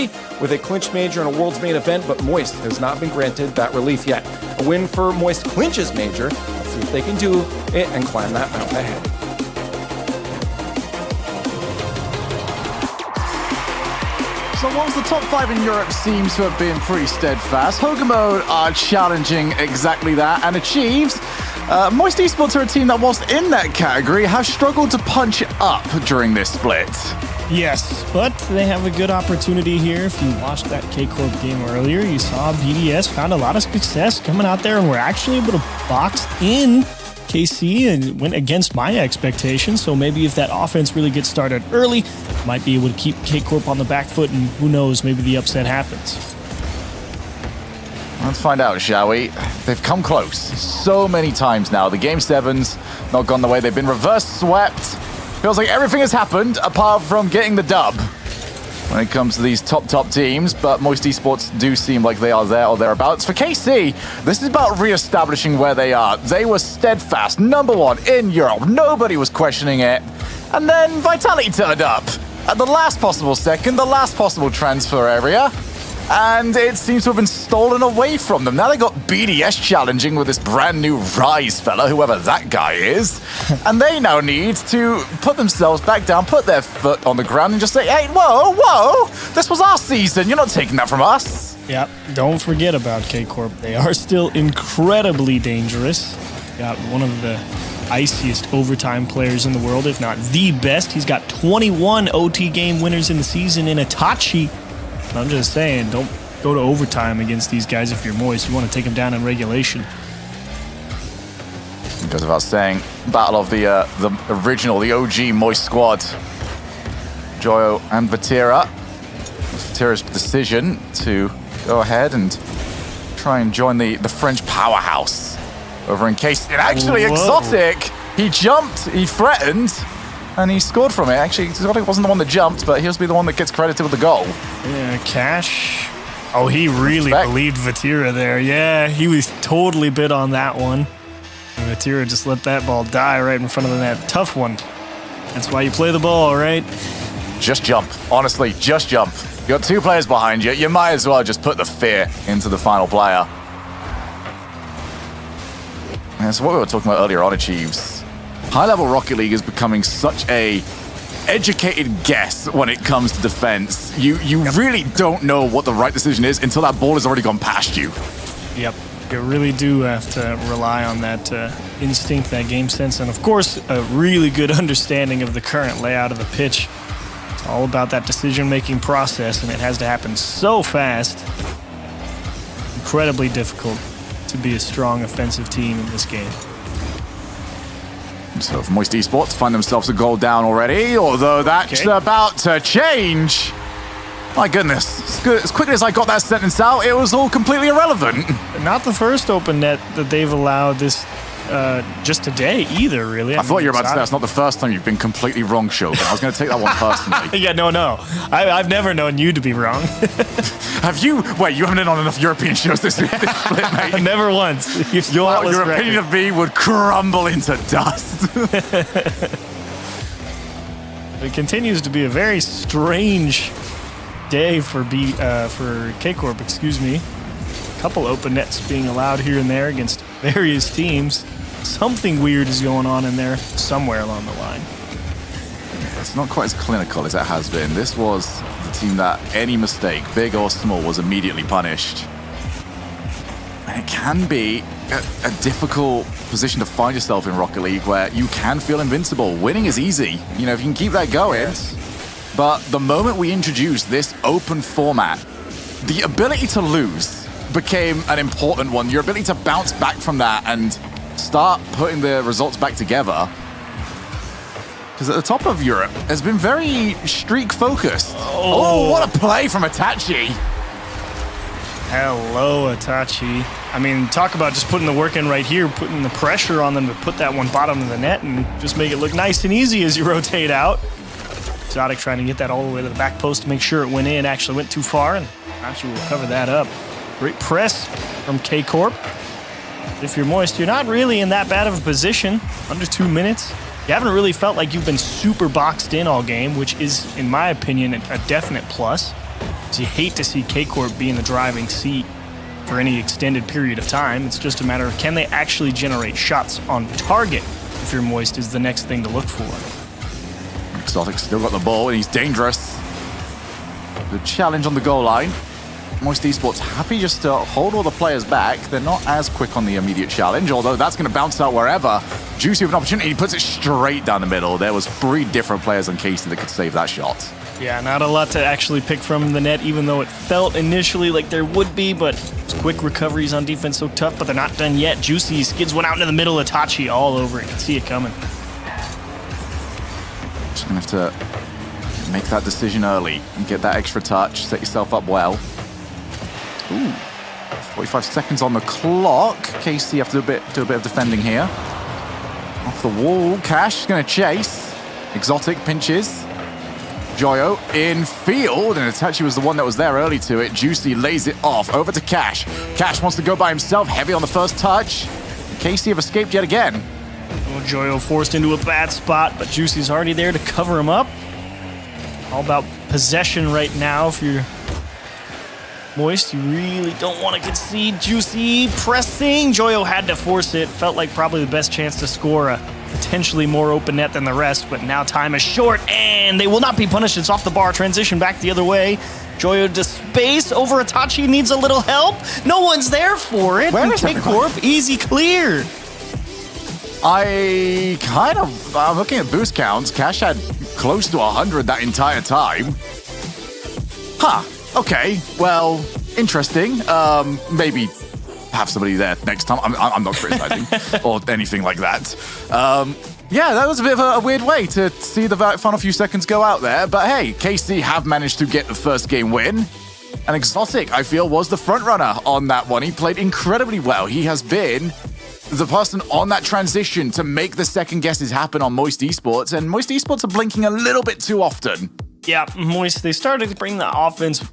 3 with a clinch major and a World's main event, but Moist has not been granted that relief yet. A win for Moist clinches major. Let's see if they can do it and climb that mountain ahead. So whilst the top 5 in Europe seems to have been pretty steadfast, Hogamo are challenging exactly that and achieves. Moist Esports are a team that, whilst in that category, has struggled to punch up during this split. Yes, but they have a good opportunity here. If you watched that KCorp game earlier, you saw BDS found a lot of success coming out there and were actually able to box in KC and went against my expectations. So maybe if that offense really gets started early, might be able to keep KCorp on the back foot, and who knows, maybe the upset happens. Let's find out, shall we? They've come close so many times now. The Game 7's not gone the way. They've been reverse swept. Feels like everything has happened apart from getting the dub when it comes to these top teams, but Moist Esports do seem like they are there or thereabouts. For KC, this is about re-establishing where they are. They were steadfast, #1 in Europe. Nobody was questioning it. And then Vitality turned up at the last possible second, the last possible transfer area, and it seems to have been stolen away from them. Now they got BDS challenging with this brand new Rise fella, whoever that guy is, and they now need to put themselves back down, put their foot on the ground and just say, hey, whoa, this was our season. You're not taking that from us. Yep, don't forget about KCorp. They are still incredibly dangerous. Got one of the iciest overtime players in the world, if not the best. He's got 21 OT game winners in the season in Itachi. I'm just saying, don't go to overtime against these guys if you're Moist. You want to take them down in regulation. It goes without saying, battle of the original, the OG Moist squad. Joyo and Vatira. Vatira's decision to go ahead and try and join the French powerhouse over in case. It actually exotic. He jumped, he threatened, and he scored from it. Actually, Exotic wasn't the one that jumped, but he'll be the one that gets credited with the goal. Yeah, Cash. Oh, he really believed Vatira there. Yeah, he was totally bid on that one. And Vatira just let that ball die right in front of the net. Tough one. That's why you play the ball, right? Just jump. Honestly, just jump. You got 2 players behind you. You might as well just put the fear into the final player. And that's what we were talking about earlier on, Achieves. High-level Rocket League is becoming such a educated guess when it comes to defense. You really don't know what the right decision is until that ball has already gone past you. Yep. You really do have to rely on that instinct, that game sense, and of course, a really good understanding of the current layout of the pitch. It's all about that decision-making process, and it has to happen so fast. Incredibly difficult to be a strong offensive team in this game. So if Moist Esports find themselves a goal down already, although that's about to change. My goodness, as quickly as I got that sentence out, it was all completely irrelevant. Not the first open net that they've allowed this just today either, really. I thought you were about to say that's not the first time you've been completely wrong, Shogun. I was going to take that one personally. Yeah, no. I've never known you to be wrong. Have you? Wait, you haven't been on enough European shows this split, mate. Never once. Your opinion of me would crumble into dust. It continues to be a very strange day for KCorp, excuse me. A couple open nets being allowed here and there against various teams. Something weird is going on in there somewhere along the line. It's not quite as clinical as it has been. This was the team that any mistake, big or small, was immediately punished. And it can be a difficult position to find yourself in Rocket League where you can feel invincible. Winning is easy, you know, if you can keep that going. Yes. But the moment we introduced this open format, the ability to lose became an important one. Your ability to bounce back from that and start putting the results back together. Because at the top of Europe has been very streak focused. Oh, what a play from Itachi. Hello, Itachi. I mean, talk about just putting the work in right here, putting the pressure on them to put that one bottom of the net and just make it look nice and easy as you rotate out. Exotic trying to get that all the way to the back post to make sure it went in. Actually went too far, and actually will cover that up. Great press from KCorp. If you're Moist, you're not really in that bad of a position. Under 2 minutes. You haven't really felt like you've been super boxed in all game, which is, in my opinion, a definite plus. So you hate to see KCorp be in the driving seat for any extended period of time. It's just a matter of can they actually generate shots on target if you're Moist is the next thing to look for. Exotic's still got the ball and he's dangerous. The challenge on the goal line. Moist Esports happy just to hold all the players back. They're not as quick on the immediate challenge, although that's going to bounce out wherever. Juicy with an opportunity, he puts it straight down the middle. There was 3 different players on KC that could save that shot. Yeah, not a lot to actually pick from the net, even though it felt initially like there would be, but quick recoveries on defense so tough, but they're not done yet. Juicy skids one out into the middle of Tachi all over it. You can see it coming. Just going to have to make that decision early and get that extra touch, set yourself up well. Ooh, 45 seconds on the clock. KC have to do a bit of defending here. Off the wall, Cash is going to chase. Exotic pinches. Joyo in field, and Itachi was the one that was there early to it. Juicy lays it off, over to Cash. Cash wants to go by himself, heavy on the first touch. KC have escaped yet again. Oh, Joyo forced into a bad spot, but Juicy's already there to cover him up. All about possession right now. If you're Moist, you really don't want to concede. Juicy pressing. Joyo had to force it. Felt like probably the best chance to score a potentially more open net than the rest, but now time is short, and they will not be punished. It's off the bar. Transition back the other way. Joyo to space over Itachi, needs a little help. No one's there for it. Where and is KCorp, easy clear. I'm looking at boost counts. Cash had close to 100 that entire time. Huh. Okay. Well, interesting. Maybe have somebody there next time. I'm not criticizing or anything like that. Yeah, that was a bit of a weird way to see the final few seconds go out there. But hey, KC have managed to get the first game win. And Exotic, I feel, was the front runner on that one. He played incredibly well. He has been the person on that transition to make the second guesses happen on Moist Esports. And Moist Esports are blinking a little bit too often. Yeah, Moist, they started to bring the offense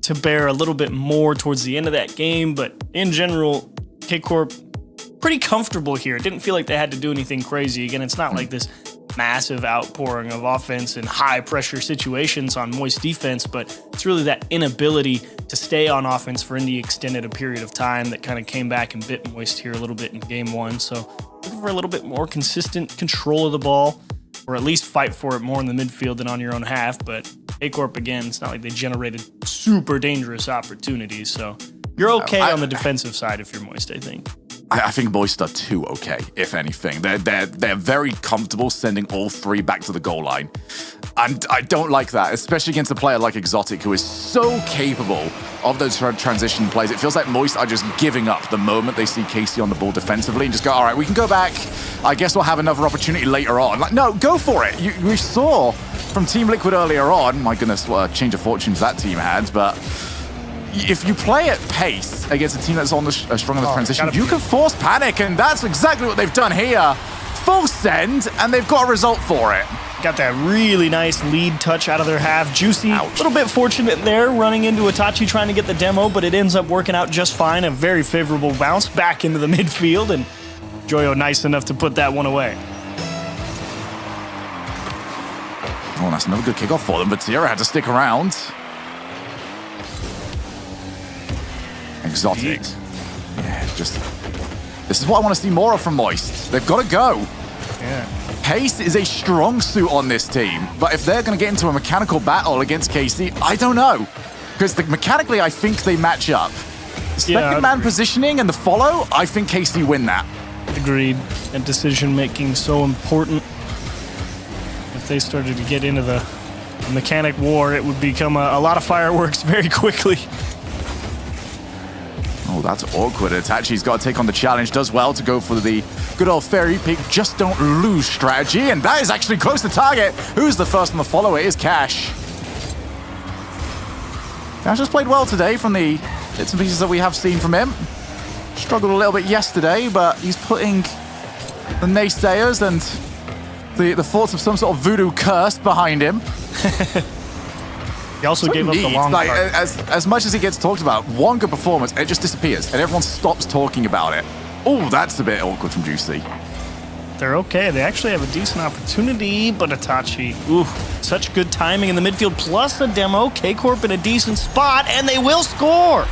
to bear a little bit more towards the end of that game, but in general, KCorp pretty comfortable here. It didn't feel like they had to do anything crazy. Again, it's not like this massive outpouring of offense in high pressure situations on Moist defense, but it's really that inability to stay on offense for any extended a period of time that kind of came back and bit Moist here a little bit in game 1. So looking for a little bit more consistent control of the ball, or at least fight for it more in the midfield than on your own half. But KCorp, again, it's not like they generated super dangerous opportunities. So you're okay on the defensive side if you're Moist, I think. I think Moist are too okay, if anything. They're very comfortable sending all 3 back to the goal line. And I don't like that, especially against a player like Exotic, who is so capable of those transition plays. It feels like Moist are just giving up the moment they see KC on the ball defensively and just go, all right, we can go back. I guess we'll have another opportunity later on. Like, no, go for it. We saw from Team Liquid earlier on, my goodness, what a change of fortunes that team had, but if you play at pace against a team that's on the strong on the transition, you can force panic, and that's exactly what they've done here. Full send, and they've got a result for it. Got that really nice lead touch out of their half. Juicy, a little bit fortunate there, running into Itachi trying to get the demo, but it ends up working out just fine. A very favorable bounce back into the midfield, and Joyo nice enough to put that one away. Oh, that's another good kickoff for them, but Tierra had to stick around. Exotic. Yeah, just... This is what I want to see more of from Moist. They've got to go. Yeah. Pace is a strong suit on this team, but if they're going to get into a mechanical battle against KC, I don't know. Because mechanically, I think they match up. Second man positioning and the follow, I think KC win that. Agreed. And decision-making so important. If they started to get into the mechanic war, it would become a lot of fireworks very quickly. Oh, that's awkward. Itachi's got to take on the challenge. Does well to go for the good old fairy pick. Just don't lose strategy. And that is actually close to target. Who's the first on the follow? It is Cash. Cash has played well today from the bits and pieces that we have seen from him. Struggled a little bit yesterday, but he's putting the naysayers and the thoughts of some sort of voodoo curse behind him. He also gave up the long like, card. as much as he gets talked about, one good performance, it just disappears, and everyone stops talking about it. Oh, that's a bit awkward from Juicy. there. Okay, they actually have a decent opportunity, but Itachi, ooh, such good timing in the midfield, plus a demo. KCorp in a decent spot, and they will score.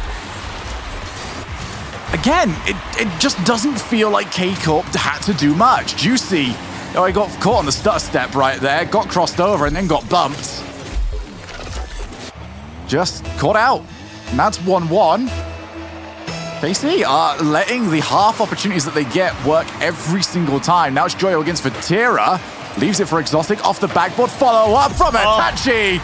Again, it just doesn't feel like KCorp had to do much. Juicy, he got caught on the stutter step right there, got crossed over, and then got bumped. Just caught out. And that's 1-1. KC are letting the half opportunities that they get work every single time. Now it's Joyo against Vatira. Leaves it for Exotic off the backboard. Follow up from Itachi.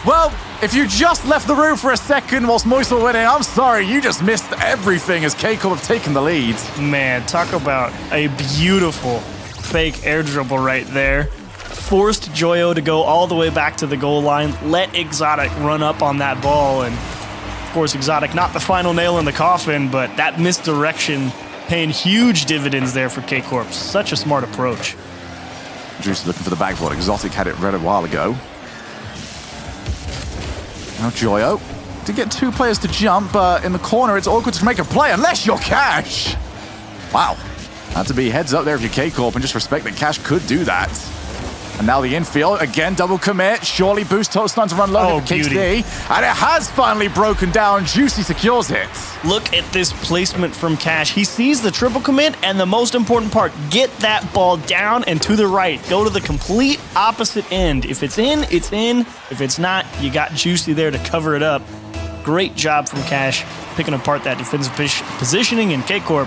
Well, if you just left the room for a second whilst Moist were winning, I'm sorry, you just missed everything as KCorp have taken the lead. Man, talk about a beautiful fake air dribble right there. Forced Joyo to go all the way back to the goal line. Let Exotic run up on that ball, and of course, Exotic, not the final nail in the coffin, but that misdirection paying huge dividends there for KCorp. Such a smart approach. Juicy looking for the backboard. Exotic had it read a while ago. Now Joyo to get two players to jump in the corner. It's awkward to make a play unless you're Cash. Wow. Had to be heads up there if you're KCorp and just respect that Cash could do that. And now the infield, again, double commit. Surely boost total starting to run low for KC. And it has finally broken down. Juicy secures it. Look at this placement from Cash. He sees the triple commit, and the most important part, get that ball down and to the right. Go to the complete opposite end. If it's in, it's in. If it's not, you got Juicy there to cover it up. Great job from Cash picking apart that defensive positioning in KCorp.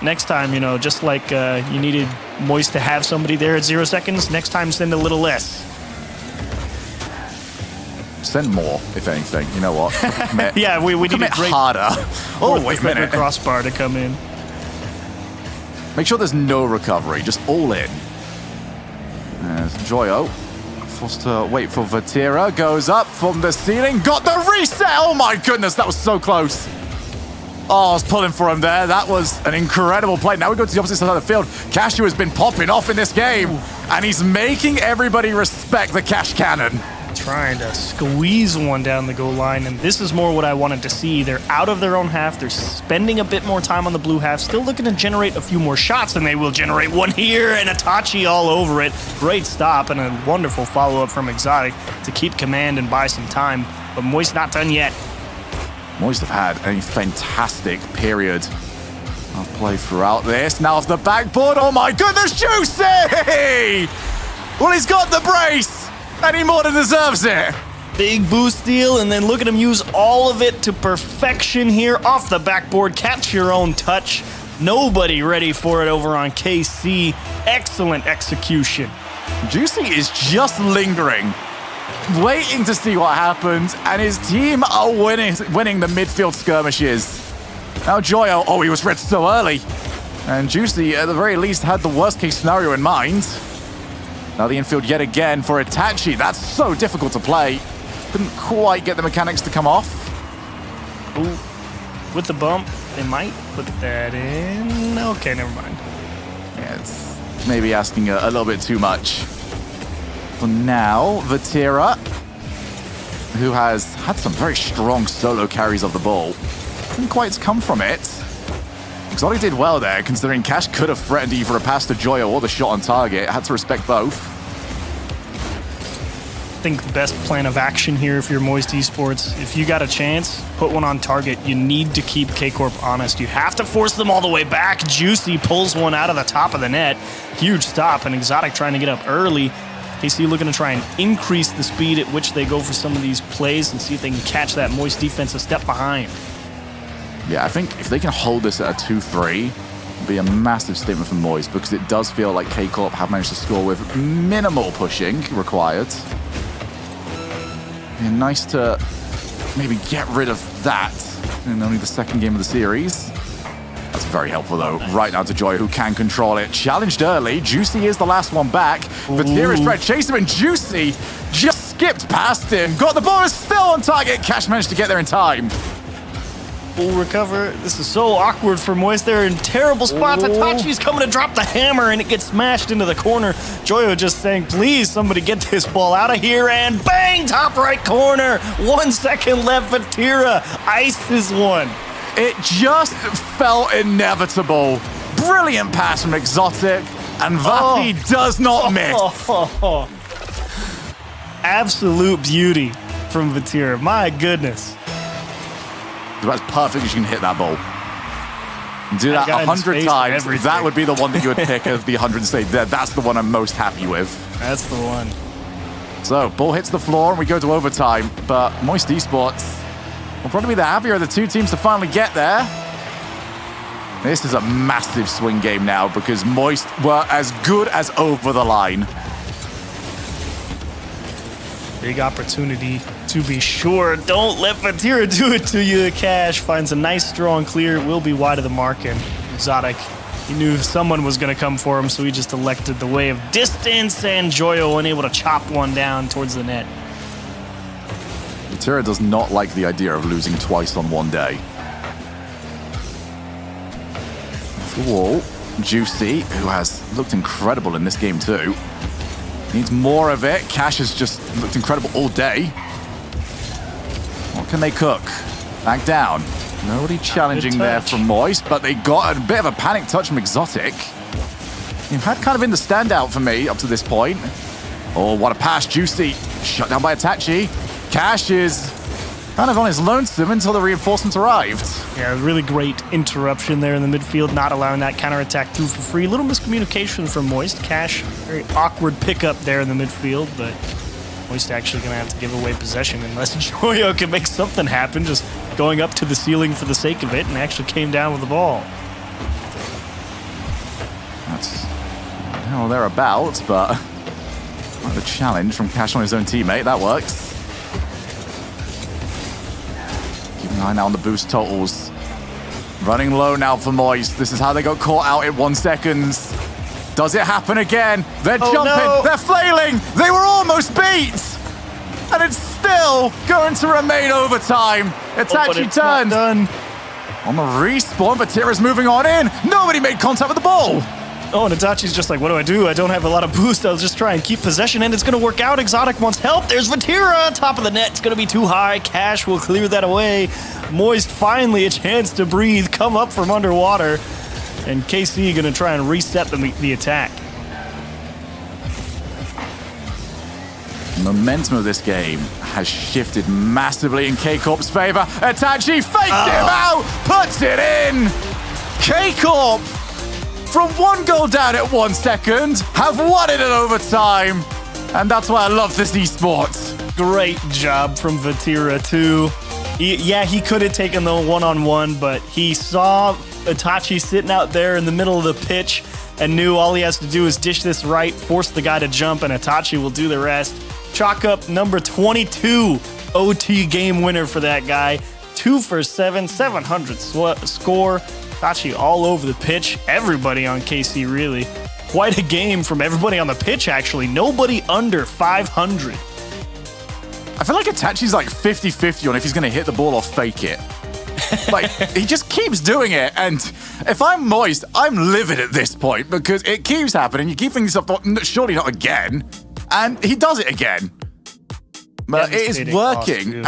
Next time, just like you needed Moist to have somebody there at 0 seconds, next time send a little less. Send more, if anything. You know what? Yeah, we need a great harder. Oh, wait a minute. Crossbar to come in. Make sure there's no recovery, just all in. There's Joyo. Forced to wait for Vatira. Goes up from the ceiling. Got the reset! Oh my goodness, that was so close. Oh, I was pulling for him there. That was an incredible play. Now we go to the opposite side of the field. Cashew has been popping off in this game, and he's making everybody respect the Cash Cannon. Trying to squeeze one down the goal line, and this is more what I wanted to see. They're out of their own half. They're spending a bit more time on the blue half, still looking to generate a few more shots, and they will generate one here, and Itachi all over it. Great stop and a wonderful follow-up from Exotic to keep command and buy some time, but Moist not done yet. Moist have had a fantastic period of play throughout this. Now off the backboard, oh my goodness, Juicy! Well, he's got the brace, and he more than deserves it. Big boost steal, and then look at him use all of it to perfection here off the backboard. Catch your own touch. Nobody ready for it over on KC. Excellent execution. Juicy is just lingering, waiting to see what happens, and his team are winning the midfield skirmishes. Now Joyo, he was read so early. And Juicy, at the very least, had the worst case scenario in mind. Now the infield yet again for Itachi. That's so difficult to play. Couldn't quite get the mechanics to come off. Ooh, with the bump, they might put that in. Okay, never mind. Yeah, it's maybe asking a little bit too much. For now, Vatira, who has had some very strong solo carries of the ball, didn't quite come from it. Exotic did well there, considering Cash could have threatened either a pass to Joyo or the shot on target. Had to respect both. I think the best plan of action here if you're Moist Esports, if you got a chance, put one on target. You need to keep KCorp honest. You have to force them all the way back. Juicy pulls one out of the top of the net. Huge stop, and Exotic trying to get up early. KC looking to try and increase the speed at which they go for some of these plays and see if they can catch that Moist defense a step behind. Yeah, I think if they can hold this at a 2-3, it'll be a massive statement for Moist, because it does feel like KCorp have managed to score with minimal pushing required. Yeah, nice to maybe get rid of that in only the second game of the series. That's very helpful, though. Nice. Right now to Joy, who can control it. Challenged early. Juicy is the last one back. Vatira's trying to chase him, and Juicy just skipped past him. Got the ball, still on target. Cash managed to get there in time. Full recover. This is so awkward for Moist. They're in terrible spots. Itachi's coming to drop the hammer, and it gets smashed into the corner. Joyo just saying, please, somebody get this ball out of here, and bang! Top right corner. 1 second left. Vatira ices one. It just felt inevitable. Brilliant pass from Exotic. And Vapi does not miss. Absolute beauty from Vatira. My goodness. That's perfect. You can hit that ball. Do that 100 times. That would be the one that you would pick as the 100 save. That's the one I'm most happy with. That's the one. So, ball hits the floor and we go to overtime. But Moist Esports will probably be the happier of the two teams to finally get there. This is a massive swing game now because Moist were as good as over the line. Big opportunity to be sure. Don't let Vatira do it to you. Cash finds a nice strong clear. It will be wide of the mark, and Exotic, he knew someone was going to come for him, so he just elected the way of distance, and Joyo unable to chop one down towards the net. Vatira does not like the idea of losing twice on one day. Off the wall, Juicy, who has looked incredible in this game too. Needs more of it. Cash has just looked incredible all day. What can they cook? Back down. Nobody challenging there from Moist, but they got a bit of a panic touch from Exotic. You've had kind of been the standout for me up to this point. Oh, what a pass. Juicy. Shut down by Itachi. Cash is kind of on his lonesome until the reinforcements arrived. Yeah, really great interruption there in the midfield, not allowing that counterattack through for free. A little miscommunication from Moist. Cash, very awkward pickup there in the midfield, but Moist actually going to have to give away possession unless Joyo can make something happen, just going up to the ceiling for the sake of it, and actually came down with the ball. That's well, thereabouts, but the challenge from Cash on his own teammate, that works. Keeping an eye now on the boost totals. Running low now for Moist. This is how they got caught out in 1 second. Does it happen again? They're jumping, no. They're flailing, they were almost beat! And it's still going to remain overtime. Itachi turned. On the respawn, Vatira's moving on in. Nobody made contact with the ball. Oh, and Itachi's just like, what do? I don't have a lot of boost. I'll just try and keep possession, and it's going to work out. Exotic wants help. There's Vatira. Top of the net. It's going to be too high. Cash will clear that away. Moist finally a chance to breathe, come up from underwater. And KC going to try and reset the attack. Momentum of this game has shifted massively in KCorp's favor. Itachi faked him out, puts it in. KCorp, from 1 goal down at 1 second, have won it in overtime. And that's why I love this esports. Great job from Vatira, too. He could have taken the one-on-one, but he saw Itachi sitting out there in the middle of the pitch and knew all he has to do is dish this right, force the guy to jump, and Itachi will do the rest. Chalk up number 22 OT game winner for that guy. 2 for 7, 700 score. Itachi all over the pitch. Everybody on KC, really. Quite a game from everybody on the pitch, actually. Nobody under 500. I feel like Itachi's like 50-50 on if he's going to hit the ball or fake it. Like, he just keeps doing it. And if I'm Moist, I'm livid at this point because it keeps happening. You keep thinking to yourself, surely not again. And he does it again. But it is working.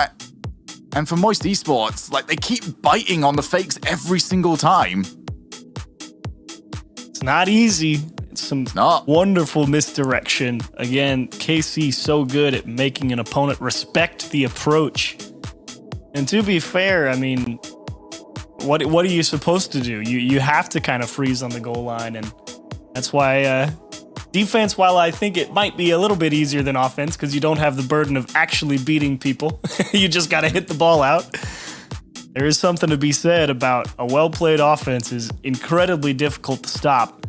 And for Moist Esports, like, they keep biting on the fakes every single time. It's not easy. It's some wonderful misdirection. Again, KC so good at making an opponent respect the approach. And to be fair, I mean, what are you supposed to do? You have to kind of freeze on the goal line, and that's why defense, while I think it might be a little bit easier than offense because you don't have the burden of actually beating people, you just got to hit the ball out. There is something to be said about a well-played offense is incredibly difficult to stop.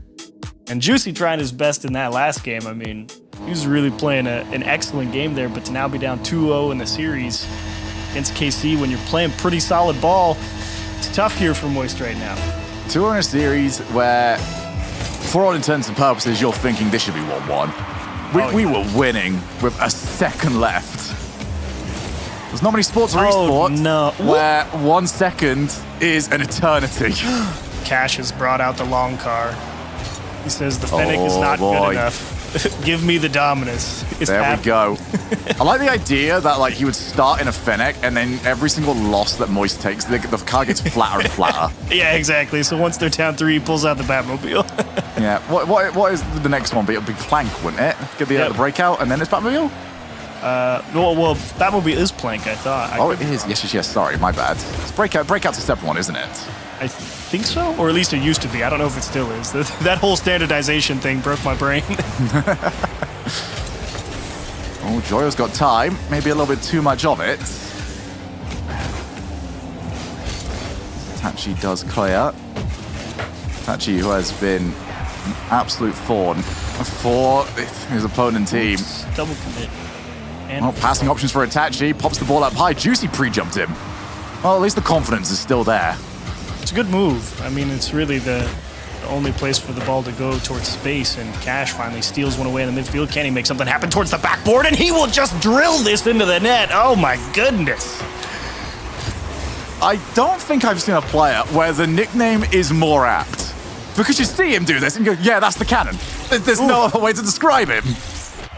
And Juicy tried his best in that last game. I mean, he was really playing an excellent game there, but to now be down 2-0 in the series against KC when you're playing pretty solid ball, it's tough here for Moist right now. 2-0 in a series where, for all intents and purposes, you're thinking this should be 1-1. We were winning with a second left. There's not many sports or esports where 1 second is an eternity. Cash has brought out the long car. He says the Fennec is not good enough. Give me the dominance. It's There we go. I like the idea that like he would start in a Fennec, and then every single loss that Moist takes, the car gets flatter and flatter. Yeah, exactly. So once they're down 3, he pulls out the Batmobile. Yeah. What is the next one? It'll be Plank, wouldn't it? Get the breakout, and then it's Batmobile? Well, Batmobile is Plank, I thought. It is. Yes. Sorry, my bad. It's breakout's a separate one, isn't it? I think so, or at least it used to be. I don't know if it still is. That whole standardization thing broke my brain. Oh, Joyo's got time. Maybe a little bit too much of it. Tachi does clear. Tachi, who has been an absolute thorn for his opponent team. Double commit. Well, passing options for Itachi. Pops the ball up high. Juicy pre-jumped him. Well, at least the confidence is still there. It's a good move. I mean, it's really the only place for the ball to go towards space, and Cash finally steals one away in the midfield. Can he make something happen towards the backboard? And he will just drill this into the net. Oh my goodness. I don't think I've seen a player where the nickname is more apt. Because you see him do this and you go, yeah, that's the cannon. There's no other way to describe him.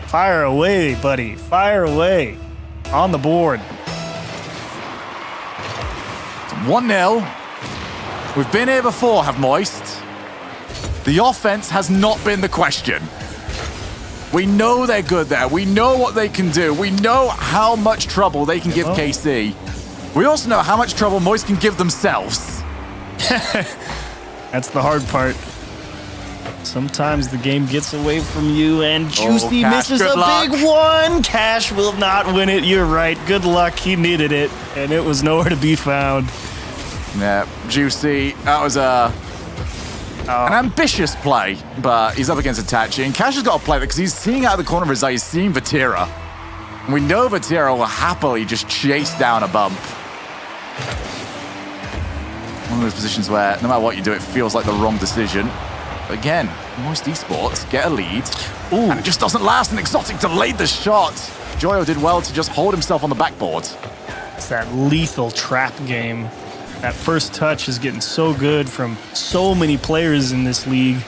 Fire away, buddy. Fire away. On the board. 1-0. We've been here before, have Moist. The offense has not been the question. We know they're good there. We know what they can do. We know how much trouble they can give KC. We also know how much trouble Moist can give themselves. That's the hard part. Sometimes the game gets away from you, and Juicy misses a big one. Cash will not win it. You're right. Good luck. He needed it, and it was nowhere to be found. Yeah, Juicy. That was an ambitious play, but he's up against Itachi, and Cash has got to play that because he's seeing out of the corner of his eye, he's seeing Vatira. And we know Vatira will happily just chase down a bump. One of those positions where no matter what you do, it feels like the wrong decision. But again, Moist Esports get a lead, and it just doesn't last, and Exotic delayed the shot. Joyo did well to just hold himself on the backboard. It's that lethal trap game. That first touch is getting so good from so many players in this league.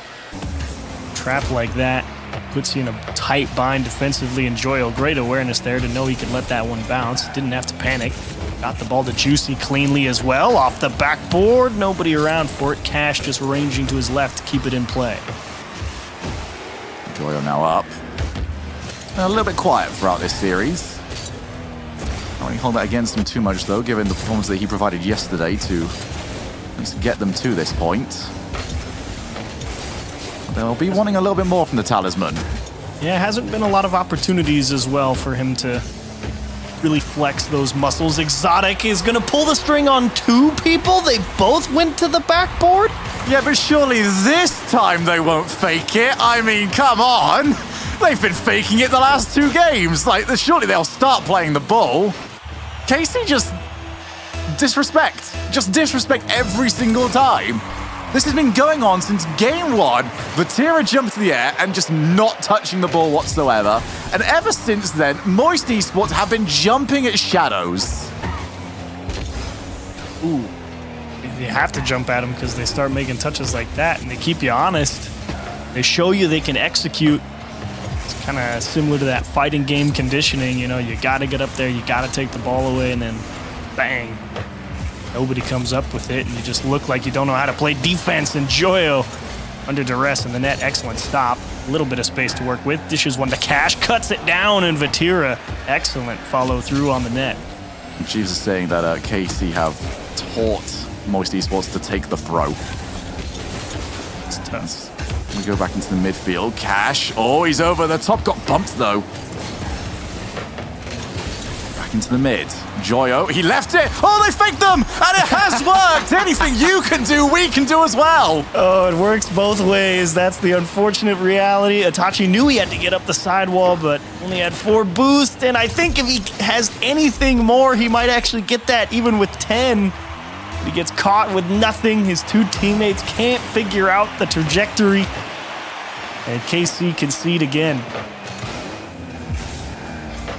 Trap like that puts you in a tight bind defensively, and Joyo, great awareness there to know he could let that one bounce. Didn't have to panic. Got the ball to Juicy cleanly as well. Off the backboard, nobody around for it. Cash just ranging to his left to keep it in play. Joyo now up. A little bit quiet throughout this series. I don't hold that against him too much, though, given the performance that he provided yesterday to at least get them to this point. They'll be wanting a little bit more from the Talisman. Yeah, hasn't been a lot of opportunities as well for him to really flex those muscles. Exotic is going to pull the string on 2 people. They both went to the backboard. Yeah, but surely this time they won't fake it. I mean, come on. They've been faking it the last 2 games. Like, surely they'll start playing the ball. KC just disrespect. Just disrespect every single time. This has been going on since game 1. Vatira jumped to the air and just not touching the ball whatsoever. And ever since then, Moist Esports have been jumping at shadows. Ooh. You have to jump at them because they start making touches like that, and they keep you honest. They show you they can execute. It's kind of similar to that fighting game conditioning. You know, you got to get up there, you got to take the ball away, and then bang. Nobody comes up with it, and you just look like you don't know how to play defense. And Joyo under duress in the net. Excellent stop. A little bit of space to work with. Dishes one to Cash, cuts it down, and Vatira, excellent follow through on the net. Jeeves is saying that KC have taught Moist Esports to take the throw. It's tough. We go back into the midfield. Cash. Oh, he's over the top. Got bumped, though. Back into the mid. Joyo. He left it. Oh, they faked them. And it has worked. Anything you can do, we can do as well. Oh, it works both ways. That's the unfortunate reality. Itachi knew he had to get up the sidewall, but only had 4 boosts. And I think if he has anything more, he might actually get that even with 10. He gets caught with nothing. His 2 teammates can't figure out the trajectory. And KC concede again.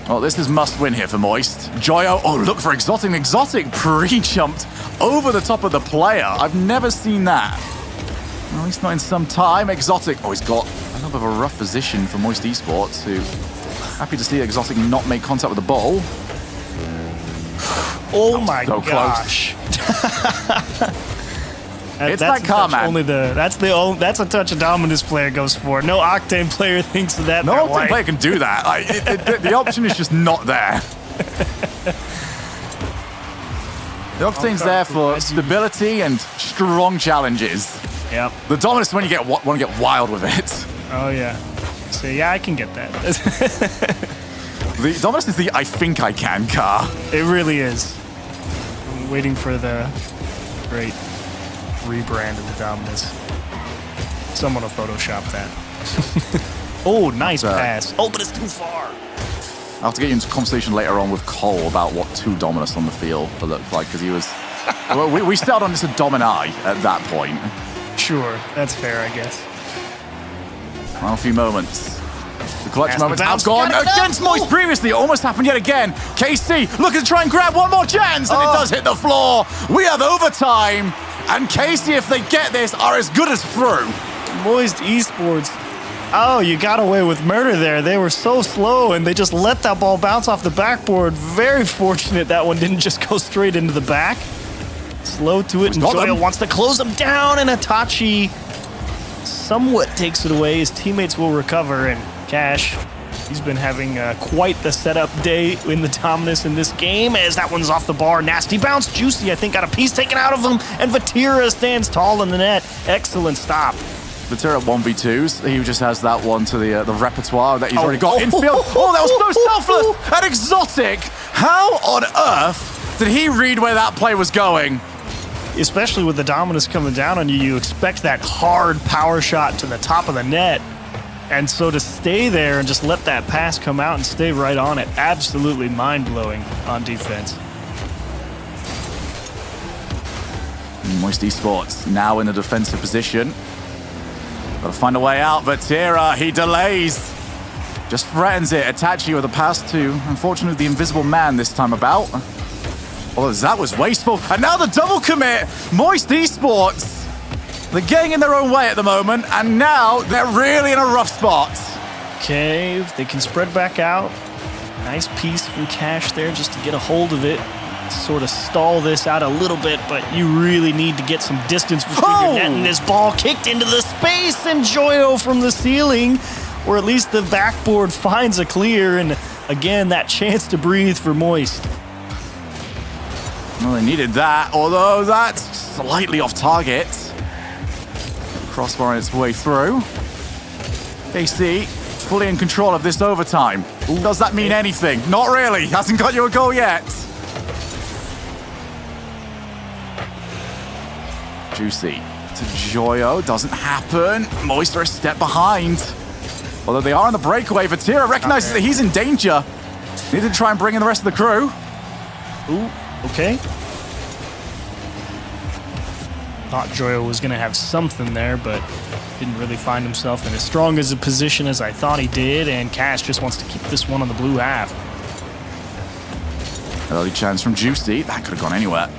Well, this is must win here for Moist. Joyo. Oh, look for Exotic. Exotic pre-jumped over the top of the player. I've never seen that. Well, at least not in some time. Exotic. Oh, he's got a little bit of a rough position for Moist Esports, who happy to see Exotic not make contact with the ball. Oh my so gosh. It's that car, man. That's a touch a Dominus player goes for. No Octane player thinks of that. No Octane player can do that. The option is just not there. The Octane's there for stability and strong challenges. Yep. The Dominus when you want to get wild with it. Oh yeah. So yeah, I can get that. The Dominus is the I think I can car. It really is. I'm waiting for the great rebrand of the Dominus. Someone will Photoshop that. Oh, nice pass. Oh, but it's too far. I'll have to get you into conversation later on with Cole about what two Dominus on the field looked like, because he was... well, we started on this a Domini at that point. Sure, that's fair, I guess. Final few moments. The clutch moments have bounce. gone against Moist previously. It almost happened yet again. KC looking to try and grab one more chance, and it does hit the floor. We have overtime, and KC, if they get this, are as good as through. Moist Esports. Oh, you got away with murder there. They were so slow, and they just let that ball bounce off the backboard. Very fortunate that one didn't just go straight into the back. Slow to it, and Joyo wants to close them down, and Itachi somewhat takes it away. His teammates will recover, and Cash, he's been having quite the setup day in the Dominus in this game, as that one's off the bar. Nasty bounce. Juicy, I think, got a piece taken out of him, and Vatira stands tall in the net. Excellent stop. Vatira 1v2s. He just has that one to the repertoire that he's already got infield. Oh, that was so selfless and exotic. How on earth did he read where that play was going? Especially with the Dominus coming down on you, you expect that hard power shot to the top of the net. And so to stay there and just let that pass come out and stay right on it, absolutely mind-blowing on defense. Moist Esports now in the defensive position. Gotta find a way out, but Tira, he delays. Just threatens it. Itachi with a pass to, unfortunately, the invisible man this time about. Oh, that was wasteful. And now the double commit. Moist Esports. They're getting in their own way at the moment, and now they're really in a rough spot. Okay, if they can spread back out. Nice piece from Cash there just to get a hold of it. Sort of stall this out a little bit, but you really need to get some distance between your net and this ball kicked into the space, and Joyo from the ceiling, or at least the backboard finds a clear, and again, that chance to breathe for Moist. Well, they needed that, although that's slightly off target. Crossbar on its way through. KC fully in control of this overtime. Does that mean anything? Not really. Hasn't got you a goal yet. Juicy to Joyo. Doesn't happen. Moist are a step behind. Although they are on the breakaway. Vatira recognizes that he's in danger. Need to try and bring in the rest of the crew. Ooh, okay. Thought Joyo was going to have something there, but didn't really find himself in as strong as a position as I thought he did, and Cash just wants to keep this one on the blue half. Early chance from Juicy. That could have gone anywhere.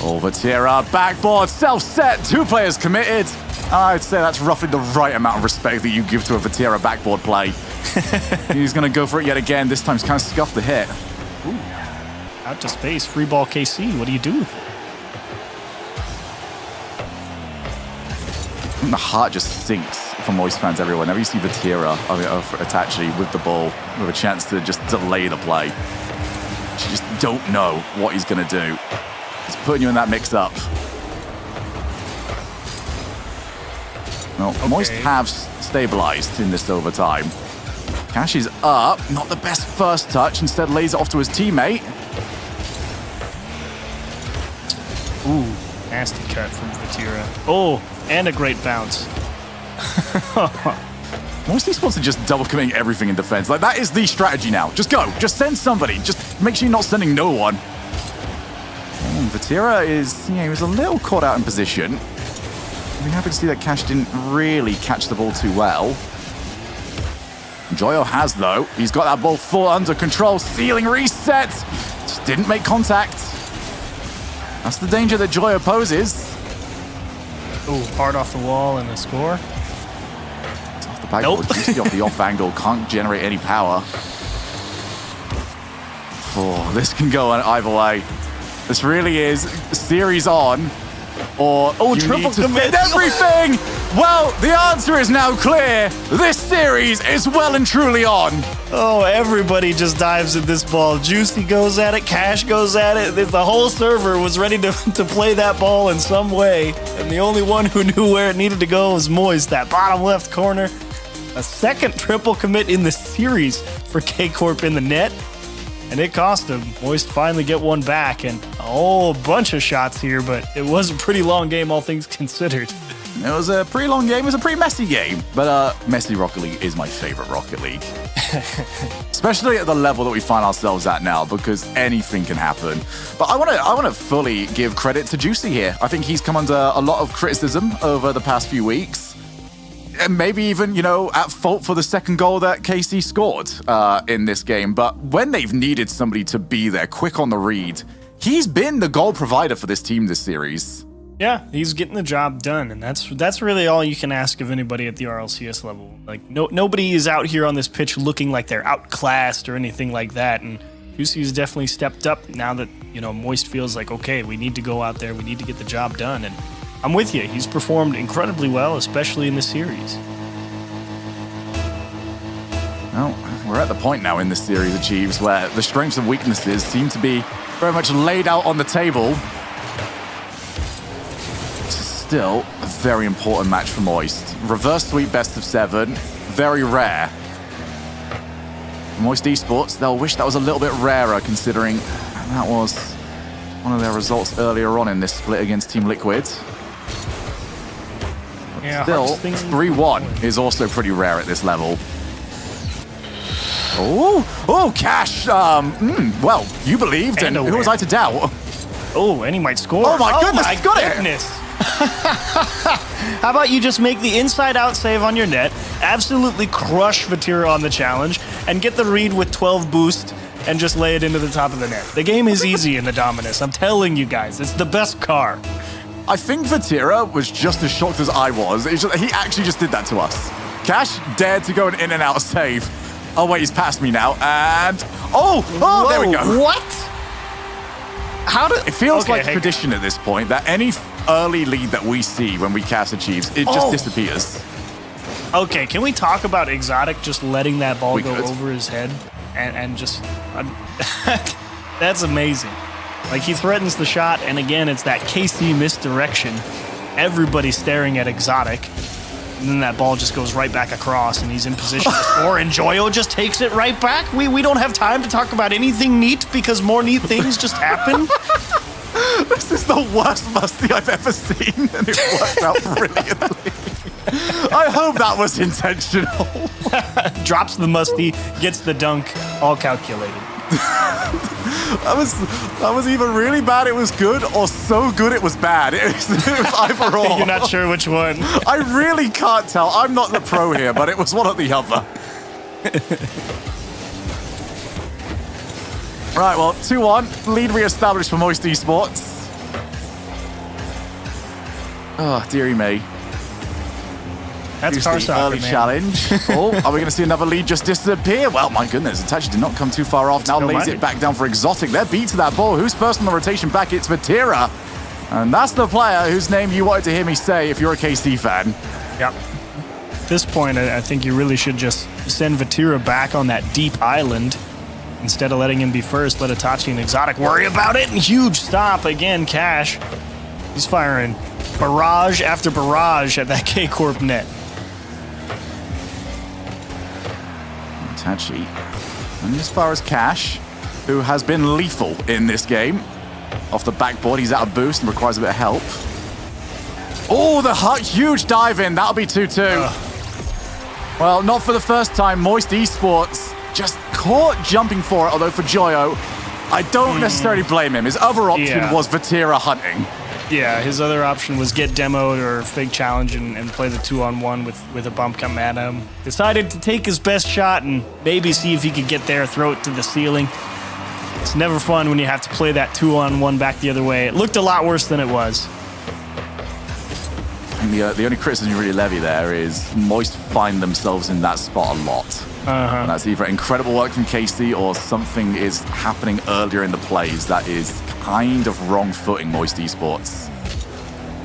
Oh, Vatira, backboard, self-set, 2 players committed. I'd say that's roughly the right amount of respect that you give to a Vatira backboard play. He's going to go for it yet again. This time he's kind of scuffed the hit. Ooh. Out to space, free ball KC. What do you do? The heart just sinks for Moist fans everywhere. Whenever you see Vatira, Itachi with the ball, with a chance to just delay the play. You just don't know what he's going to do. He's putting you in that mix-up. Well, Moist have stabilized in this overtime. Cash is up. Not the best first touch. Instead lays it off to his teammate. Ooh, nasty cut from Vatira. Oh, and a great bounce. Moist Esports are just double committing everything in defense. Like, that is the strategy now. Just go. Just send somebody. Just make sure you're not sending no one. Vatira is, he was a little caught out in position. We're happy to see that Cash didn't really catch the ball too well. Joyo has, though. He's got that ball full under control. Ceiling reset. Just didn't make contact. That's the danger that Joyo poses. Ooh, hard off the wall and a score. Backboard Juicy off the off angle, can't generate any power. Oh, this can go on either way. This really is series on, or you triple need to commit fit everything. Well, the answer is now clear. This series is well and truly on. Oh, everybody just dives at this ball. Juicy goes at it, Cash goes at it. The whole server was ready to play that ball in some way, and the only one who knew where it needed to go was Moist, that bottom left corner. A second triple commit in the series for KCorp in the net, and it cost him. Moist finally get one back, and a whole bunch of shots here, but it was a pretty long game, all things considered. It was a pretty long game. It was a pretty messy game. But messy Rocket League is my favorite Rocket League. Especially at the level that we find ourselves at now, because anything can happen. But I want to fully give credit to Juicy here. I think he's come under a lot of criticism over the past few weeks. And maybe even, at fault for the second goal that KC scored in this game. But when they've needed somebody to be there, quick on the read, he's been the goal provider for this team this series. Yeah, he's getting the job done, and that's really all you can ask of anybody at the RLCS level. Like, nobody is out here on this pitch looking like they're outclassed or anything like that, and Juicy's definitely stepped up now that, Moist feels like, okay, we need to go out there, we need to get the job done, and I'm with you. He's performed incredibly well, especially in this series. Well, we're at the point now in this series, Achieves, where the strengths and weaknesses seem to be very much laid out on the table. Still a very important match for Moist. Reverse sweep best of 7, very rare. Moist Esports, they'll wish that was a little bit rarer, considering that was one of their results earlier on in this split against Team Liquid. Yeah, still, 3-1 is also pretty rare at this level. Oh, Cash! Well, you believed, and who was I to doubt? Oh, and he might score. Oh my goodness, he's got it! How about you just make the inside-out save on your net, absolutely crush Vatira on the challenge, and get the read with 12 boost and just lay it into the top of the net. The game is easy in the Dominus. I'm telling you guys, it's the best car. I think Vatira was just as shocked as I was. He actually just did that to us. Cash dared to go an in-and-out save. Oh wait, he's past me now, and Whoa, there we go. What? It feels like tradition at this point that any early lead that we see when we cast Achieves, it just disappears. Okay, can we talk about Exotic just letting that ball go over his head and just that's amazing. Like, he threatens the shot, and again, it's that KC misdirection. Everybody's staring at Exotic, and then that ball just goes right back across, and he's in position to score, and Joyo just takes it right back. We don't have time to talk about anything neat because more neat things just happen. This is the worst musty I've ever seen, and it worked out brilliantly. I hope that was intentional. Drops the musty, gets the dunk, all calculated. That was either really bad it was good, or so good it was bad. It was either or. You're not sure which one. I really can't tell. I'm not the pro here, but it was one or the other. Right, well, 2-1. Lead re-established for Moist Esports. Oh, dearie me. That's car soccer, early man. challenge. Are we going to see another lead just disappear? Well, my goodness, it actually did not come too far off. Now lays it back down for Exotic. They're beat to that ball. Who's first on the rotation back? It's Vatira. And that's the player whose name you wanted to hear me say if you're a KC fan. Yep. At this point, I think you really should just send Vatira back on that deep island. Instead of letting him be first, let Itachi and Exotic worry about it. And huge stop again, Cash. He's firing barrage after barrage at that KCorp net. Itachi. And as far as Cash, who has been lethal in this game. Off the backboard, he's out of boost and requires a bit of help. Oh, the huge dive in. That'll be 2-2. Well, not for the first time. Moist Esports just caught jumping for it, although for Joyo, I don't necessarily blame him. His other option was Vatira hunting. Yeah, his other option was get demoed or fake challenge and play the 2-on-1 with a bump coming at him. Decided to take his best shot and maybe see if he could get there, throw it to the ceiling. It's never fun when you have to play that 2-on-1 back the other way. It looked a lot worse than it was. think the only criticism you really levy there is Moist find themselves in that spot a lot. And that's either incredible work from KC or something is happening earlier in the plays that is kind of wrong footing Moist Esports.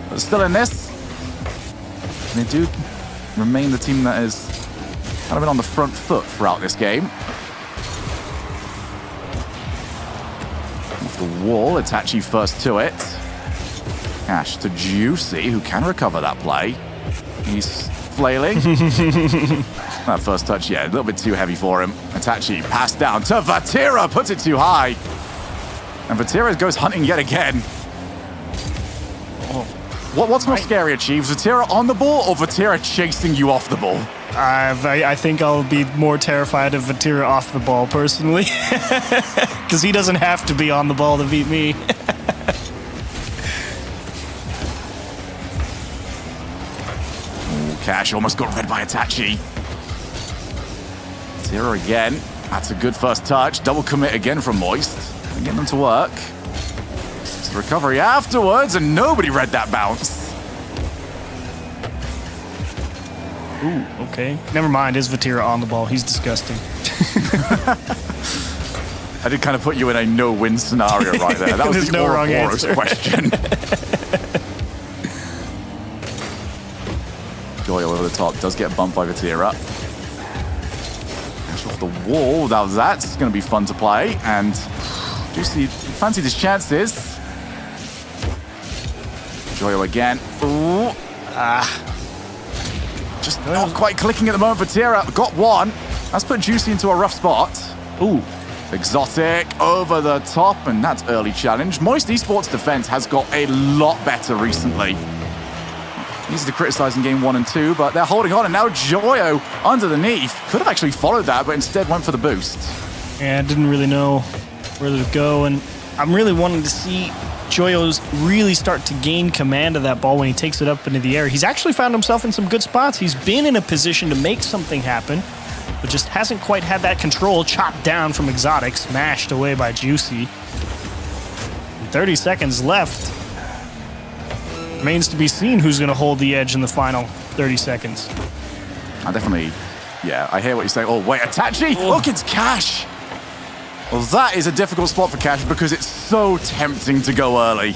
But still in this, they do remain the team that has kind of been on the front foot throughout this game. Off the wall, Itachi first to it. Cash to Juicy, who can recover that play. He's flailing. That first touch, yeah, a little bit too heavy for him. Itachi passed down to Vatira, puts it too high. And Vatira goes hunting yet again. What's more scary, Chiefs? Vatira on the ball or Vatira chasing you off the ball? I think I'll be more terrified of Vatira off the ball, personally. Because he doesn't have to be on the ball to beat me. Cash almost got read by Itachi. Vatira again. That's a good first touch. Double commit again from Moist. Getting them to work. It's the recovery afterwards, and nobody read that bounce. Ooh, okay. Never mind, is Vatira on the ball? He's disgusting. I did kind of put you in a no-win scenario right there. That was the no wrong Ouroboros answer. question. Doyle over the top does get bumped by Vatira. Cash off the wall. Now that's going to be fun to play. And Juicy fancied his chances. Joyo again. Ooh. Just not quite clicking at the moment for Tira. Got one. That's put Juicy into a rough spot. Ooh. Exotic over the top, and that's early challenge. Moist Esports defense has got a lot better recently. Easy to criticize in game 1 and 2, but they're holding on, and now Joyo underneath. Could have actually followed that, but instead went for the boost. Yeah, I didn't really know where to go, and I'm really wanting to see Joyo's really start to gain command of that ball when he takes it up into the air. He's actually found himself in some good spots. He's been in a position to make something happen, but just hasn't quite had that control. Chopped down from Exotic, smashed away by Juicy. 30 seconds left. Remains to be seen who's going to hold the edge in the final 30 seconds. I definitely, yeah, I hear what you're saying. Oh, wait, Itachi! Look, it's Cash! Well, that is a difficult spot for Cash because it's so tempting to go early.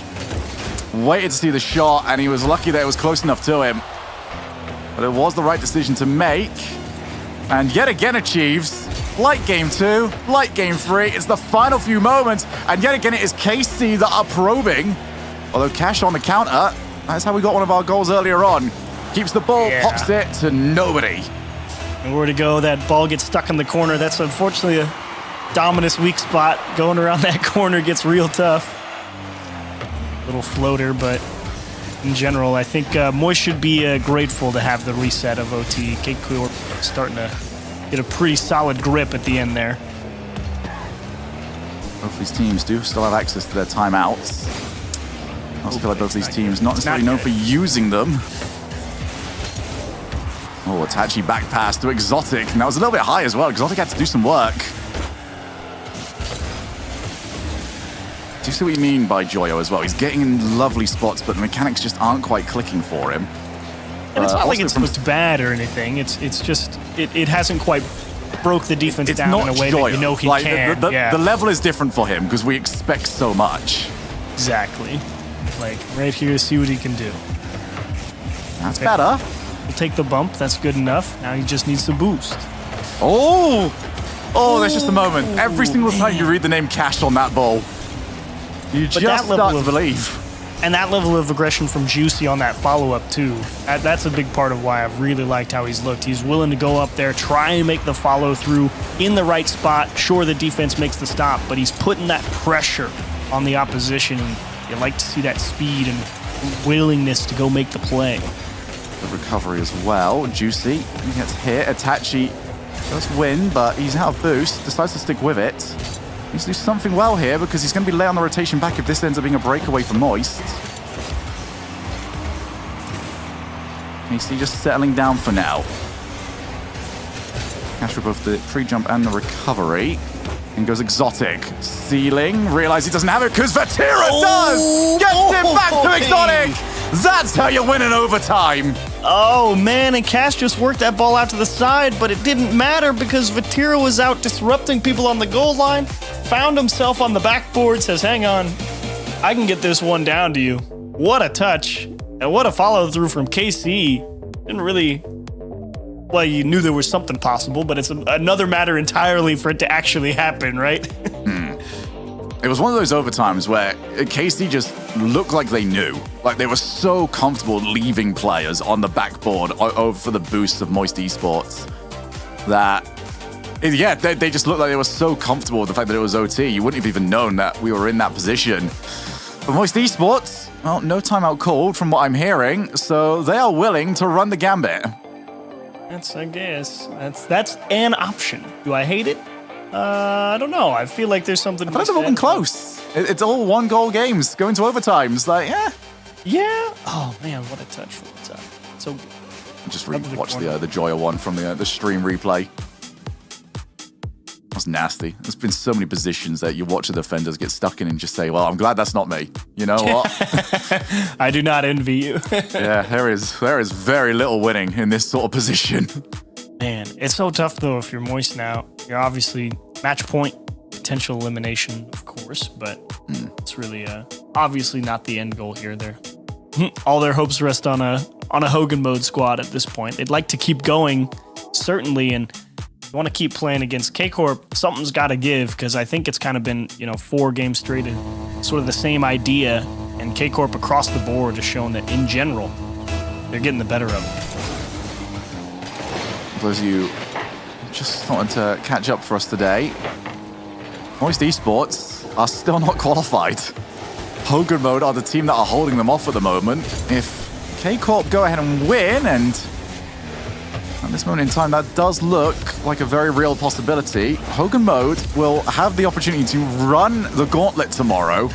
Waited to see the shot, and he was lucky that it was close enough to him. But it was the right decision to make. And yet again achieves, like game 2, like game 3, it's the final few moments, and yet again it is KC that are probing. Although Cash on the counter, that's how we got one of our goals earlier on. Keeps the ball, pops it to nobody. Nowhere to go, that ball gets stuck in the corner. That's unfortunately a Dominus weak spot. Going around that corner gets real tough. Little floater, but in general, I think Moist should be grateful to have the reset of OT. KCorp starting to get a pretty solid grip at the end there. Both these teams do still have access to their timeouts. I also feel like both these teams not necessarily known for using them. Oh, Itachi back pass to Exotic, and that was a little bit high as well. Exotic had to do some work. Do you see what you mean by Joyo as well? He's getting in lovely spots, but the mechanics just aren't quite clicking for him. And it's not like it's looked bad or anything. It's just, it hasn't quite broke the defense down in a way Joyo. That you know he like, can. The level is different for him because we expect so much. Exactly. Like, right here, see what he can do. That's better. We'll take the bump. That's good enough. Now he just needs to boost. Oh! Oh, that's just a moment. Every single time you read the name Cash on that ball, you just start to believe. And that level of aggression from Juicy on that follow-up, too. That's a big part of why I've really liked how he's looked. He's willing to go up there, try and make the follow-through in the right spot. Sure, the defense makes the stop, but he's putting that pressure on the opposition. And you like to see that speed and willingness to go make the play. The recovery as well. Juicy, he gets hit. Itachi does win, but he's out of boost. Decides to stick with it. He needs to do something well here because he's going to be late on the rotation back if this ends up being a breakaway for Moist. KC just settling down for now. Cash for both the free jump and the recovery. And goes Exotic. Ceiling. Realize he doesn't have it because Vatira does! Gets it back to Exotic! That's how you win in overtime. Oh, man, and Cash just worked that ball out to the side, but it didn't matter because Vatira was out disrupting people on the goal line, found himself on the backboard, says, hang on, I can get this one down to you. What a touch, and what a follow-through from KC. Didn't really... Well, you knew there was something possible, but it's another matter entirely for it to actually happen, right? It was one of those overtimes where KC just looked like they knew. Like they were so comfortable leaving players on the backboard over for the boost of Moist Esports that, yeah, they just looked like they were so comfortable with the fact that it was OT. You wouldn't have even known that we were in that position. But Moist Esports, well, no timeout called from what I'm hearing, so they are willing to run the gambit. I guess. That's an option. Do I hate it? I don't know. I feel like there's something. I feel like they've all been close. It's all 1-goal games going to overtimes. Like, yeah. Yeah. Oh man, what a touch from the top. So good. Just watch the Joya one from the stream replay. That's nasty. There's been so many positions that you watch the defenders get stuck in and just say, well, I'm glad that's not me. You know what? I do not envy you. Yeah, there is very little winning in this sort of position. Man, it's so tough though if you're Moist now. You're obviously match point, potential elimination, of course, but it's really obviously not the end goal here. All their hopes rest on a Hogan mode squad at this point. They'd like to keep going, certainly, and you want to keep playing against KCorp. Something's got to give because I think it's kind of been 4 games straight, sort of the same idea, and KCorp across the board has shown that in general they're getting the better of it. Those of you just wanted to catch up for us today, Moist Esports are still not qualified. Hogan Mode are the team that are holding them off at the moment. If KCorp go ahead and win, and at this moment in time that does look like a very real possibility, Hogan Mode will have the opportunity to run the gauntlet tomorrow,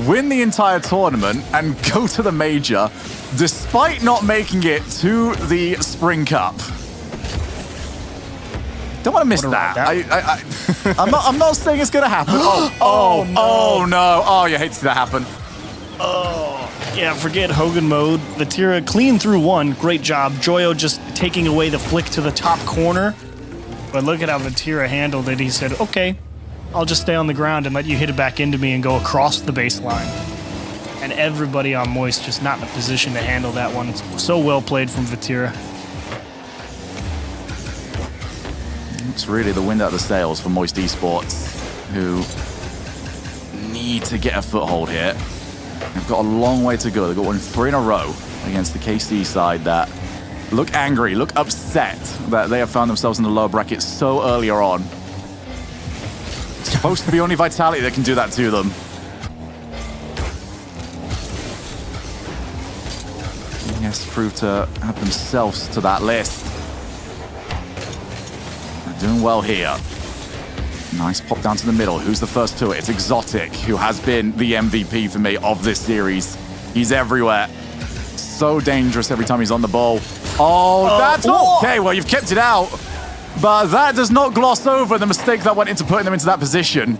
win the entire tournament, and go to the major, despite not making it to the Spring Cup. Don't want to miss that. I'm not saying it's going to happen. Oh, no. Oh, you hate to see that happen. Oh, yeah, forget Hogan Mode. Vatira clean through one. Great job. Joyo just taking away the flick to the top corner. But look at how Vatira handled it. He said, okay, I'll just stay on the ground and let you hit it back into me and go across the baseline. And everybody on Moist just not in a position to handle that one. It's so well played from Vatira. It's really the wind out of the sails for Moist Esports, who need to get a foothold here. They've got a long way to go. They've got 3 in a row against the KC side that look angry, look upset that they have found themselves in the lower bracket so earlier on. It's supposed to be only Vitality that can do that to them. Yes, prove to add themselves to that list. Doing well here. Nice pop down to the middle. Who's the first to it? It's Exotic, who has been the MVP for me of this series. He's everywhere. So dangerous every time he's on the ball. Oh, that's okay. Well, you've kept it out. But that does not gloss over the mistake that went into putting them into that position.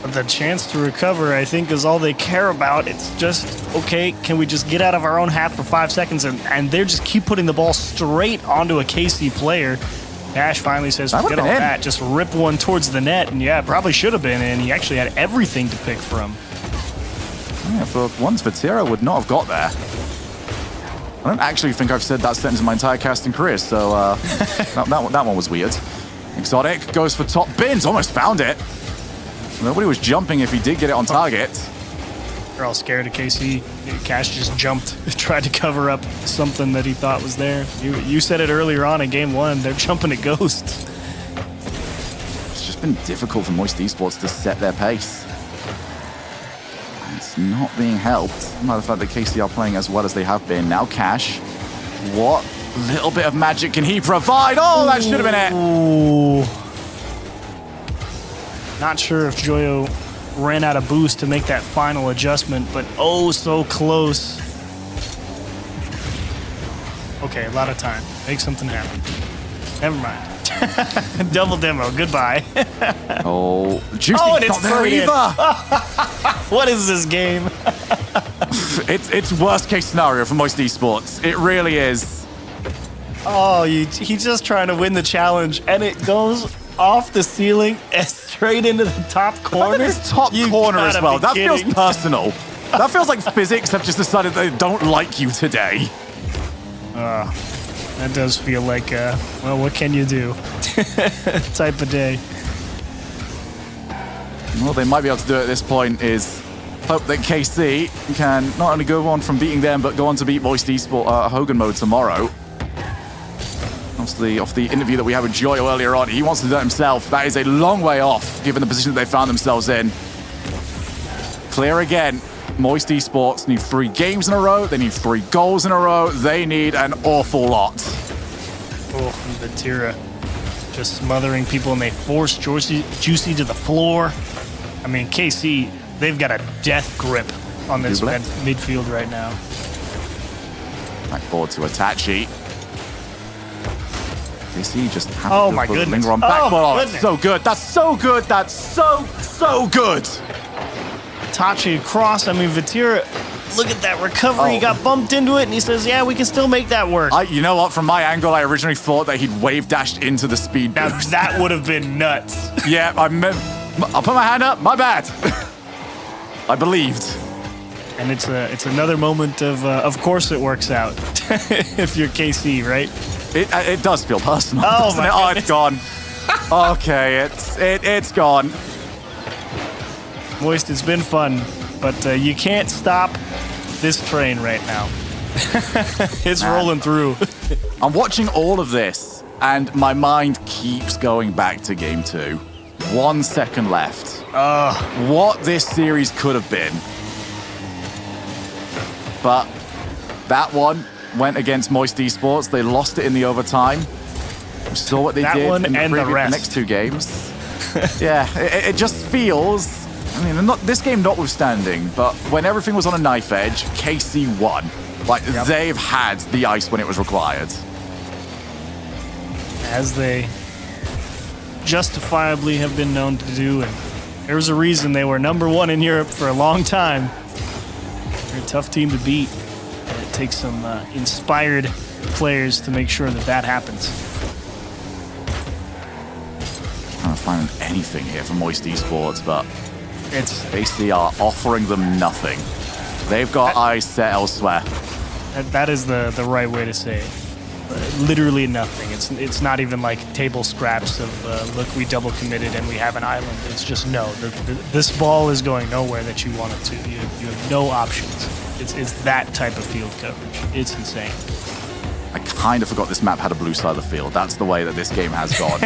The chance to recover, I think, is all they care about. It's just, okay, can we just get out of our own half for 5 seconds? And they just keep putting the ball straight onto a KC player. Cash finally says, forget all that, just rip one towards the net, and yeah, it probably should have been in. He actually had everything to pick from. Yeah, for once, Vatira would not have got there. I don't actually think I've said that sentence in my entire casting career, so that one was weird. Exotic goes for top bins, almost found it. Nobody was jumping if he did get it on target. They're all scared of KC. Cash just jumped, tried to cover up something that he thought was there. You said it earlier on in game 1, they're jumping at ghosts. It's just been difficult for Moist Esports to set their pace. It's not being helped by the fact that KC are playing as well as they have been. Now Cash, what little bit of magic can he provide? Oh, that should have been it. Ooh. Not sure if Joyo ran out of boost to make that final adjustment, but oh, so close. Okay, a lot of time. Make something happen. Never mind. Double demo. Goodbye. Oh, Juicy and it's not there either. What is this game? It's worst case scenario for Moist Esports. It really is. Oh, he's just trying to win the challenge, and it goes off the ceiling and straight into the top corner. It's top corner as well. That feels personal. That feels like physics have just decided they don't like you today. That does feel like, well, what can you do? type of day. What they might be able to do at this point is hope that KC can not only go on from beating them, but go on to beat Moist Esports Hogan Mode tomorrow. Obviously, off the interview that we had with Joyo earlier on, he wants to do it himself. That is a long way off, given the position that they found themselves in. Clear again. Moist Esports need 3 games in a row. They need 3 goals in a row. They need an awful lot. Oh, and Vatira just smothering people, and they force Juicy to the floor. I mean, KC, they've got a death grip on this midfield right now. Back forward to Itachi. KC just have oh to my goodness. linger on back. Oh, that's so good. That's so good. That's so good. Itachi across. I mean, Vatira, look at that recovery. He got bumped into it, and he says, yeah, we can still make that work. You know what? From my angle, I originally thought that he'd wave dashed into the speed boost. Now, that would have been nuts. Yeah, I'll put my hand up. My bad. I believed. And it's another moment of course it works out. if you're KC, right? It does feel personal. Oh, my Oh, it's gone. Okay, it's gone. Moist, it's been fun, but you can't stop this train right now. It's rolling through. I'm watching all of this, and my mind keeps going back to Game 2. 1 second left. What this series could have been. But that one went against Moist Esports. They lost it in the overtime. We saw what they did one in and the rest. next 2 games. Yeah, it just feels... I mean, this game notwithstanding, but when everything was on a knife edge, KC won. Like, they've had the ice when it was required. As they justifiably have been known to do, and there's a reason they were #1 in Europe for a long time. They're a tough team to beat, and it takes some inspired players to make sure that happens. Trying to find anything here for Moist Esports, but It's basically are offering them nothing. They've got eyes set elsewhere. that is the right way to say it. Literally nothing. It's not even like table scraps of look, we double committed and we have an island. It's just no. This ball is going nowhere that you want it to. You have no options. It's that type of field coverage. It's insane. I kind of forgot this map had a blue side of the field. That's the way that this game has gone.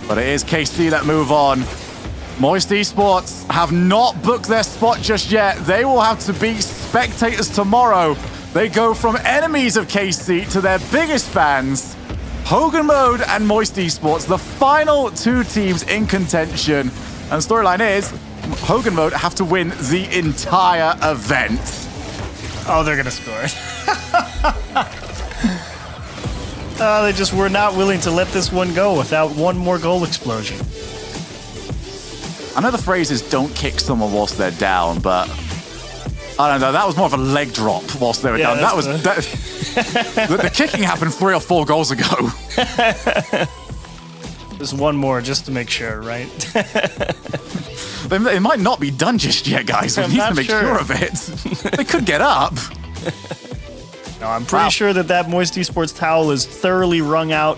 But it is KC that move on. Moist Esports have not booked their spot just yet. They will have to beat spectators tomorrow. They go from enemies of KC to their biggest fans. Hogan Mode and Moist Esports, the final 2 teams in contention. And the storyline is, Hogan Mode have to win the entire event. Oh, they're going to score. They just were not willing to let this one go without one more goal explosion. I know the phrase is don't kick someone whilst they're down, but I don't know. That was more of a leg drop whilst they were down. That was the kicking happened 3 or 4 goals ago. Just one more just to make sure, right? It might not be done just yet, guys. We need to make sure of it. They could get up. No, I'm pretty sure that Moist Esports towel is thoroughly wrung out,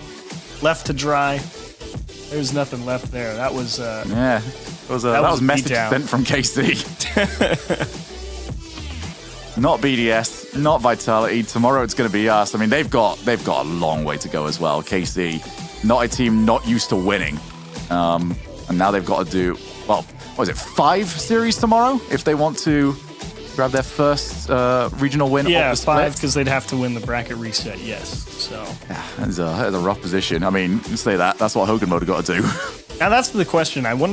left to dry. There's nothing left there. That was yeah. That was message sent from KC. Not BDS, not Vitality. Tomorrow it's going to be us. I mean, they've got a long way to go as well. KC, not a team not used to winning, and now they've got to do, well, what is it, 5 series tomorrow if they want to grab their first regional win. Yeah, of the split. 5 because they'd have to win the bracket reset. Yes, so yeah, that's a rough position. I mean, say that. That's what Hogan Mode have got to do. Now that's the question. I wonder.